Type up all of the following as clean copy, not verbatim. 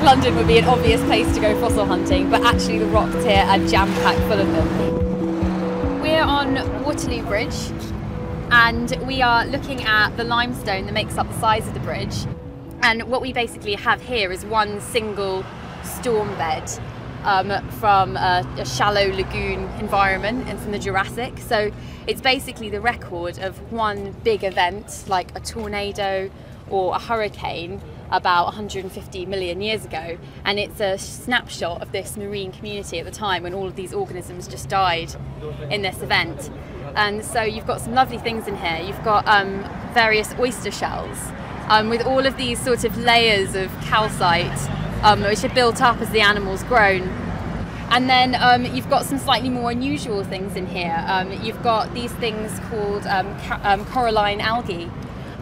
London would be an obvious place to go fossil hunting, but actually the rocks here are jam-packed full of them. We're on Waterloo Bridge, and we are looking at the limestone that makes up the sides of the bridge. And what we basically have here is one single storm bed from a shallow lagoon environment and from the Jurassic. So it's basically the record of one big event like a tornado or a hurricane about 150 million years ago, and it's a snapshot of this marine community at the time when all of these organisms just died in this event. And so you've got some lovely things in here. You've got various oyster shells with all of these sort of layers of calcite which are built up as the animal's grown. And then you've got some slightly more unusual things in here. You've got these things called coralline algae.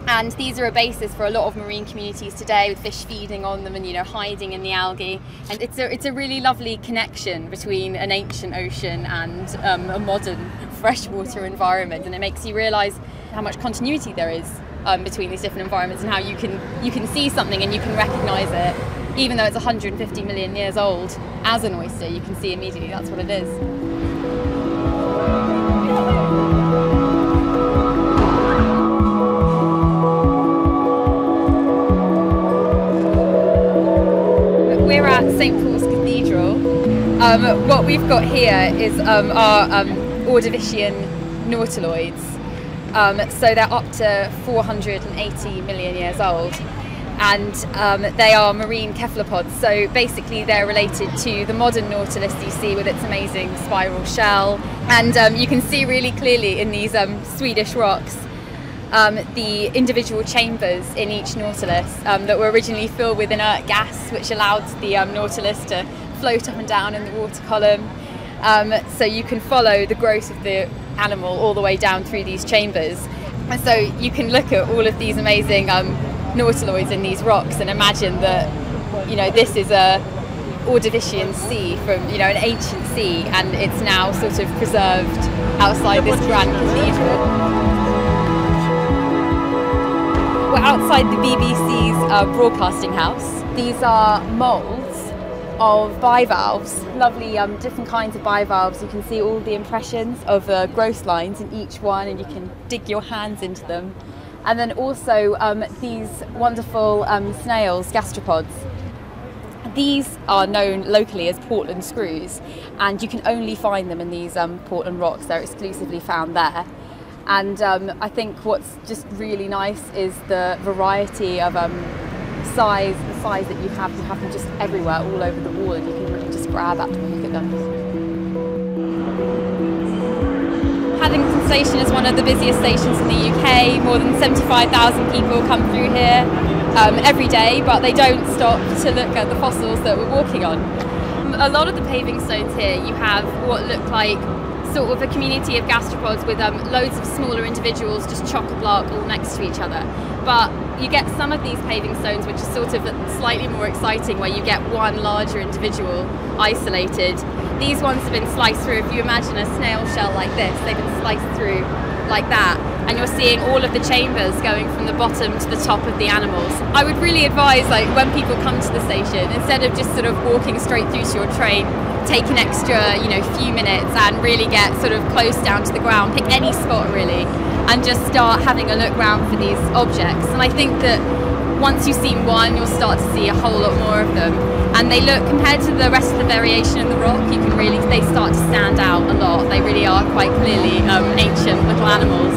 And these are a basis for a lot of marine communities today, with fish feeding on them and, you know, hiding in the algae. And it's a really lovely connection between an ancient ocean and a modern freshwater environment. And it makes you realise how much continuity there is between these different environments, and how you can see something and you can recognise it, even though it's 150 million years old. As an oyster, you can see immediately that's what it is. We're at St Paul's Cathedral. What we've got here is our Ordovician nautiloids. So they're up to 480 million years old, and they are marine cephalopods. So basically they're related to the modern nautilus you see with its amazing spiral shell. And you can see really clearly in these Swedish rocks the individual chambers in each nautilus that were originally filled with inert gas, which allowed the nautilus to float up and down in the water column. So you can follow the growth of the animal all the way down through these chambers. And so you can look at all of these amazing nautiloids in these rocks and imagine that, you know, this is a Ordovician sea from, you know, an ancient sea, and it's now sort of preserved outside this grand cathedral. We're outside the BBC's broadcasting house. These are moulds of bivalves, lovely different kinds of bivalves. You can see all the impressions of growth lines in each one, and you can dig your hands into them. And then also these wonderful snails, gastropods. These are known locally as Portland screws, and you can only find them in these Portland rocks. They're exclusively found there. And I think what's just really nice is the variety of the size that you have them just everywhere, all over the wall, and you can really just grab at them and look at them. Paddington Station is one of the busiest stations in the UK. More than 75,000 people come through here every day, but they don't stop to look at the fossils that we're walking on. A lot of the paving stones here, you have what look like sort of a community of gastropods with loads of smaller individuals just chock-a-block all next to each other. But you get some of these paving stones which are sort of slightly more exciting, where you get one larger individual isolated. These ones have been sliced through. If you imagine a snail shell like this, they've been sliced through like that, and you're seeing all of the chambers going from the bottom to the top of the animals. I would really advise, like, when people come to the station, instead of just sort of walking straight through to your train, take an extra, you know, few minutes and really get sort of close down to the ground, pick any spot really, and just start having a look around for these objects. And I think that once you've seen one, you'll start to see a whole lot more of them. And they look, compared to the rest of the variation in the rock, you can really, they start to stand out a lot. They really are quite clearly ancient little animals.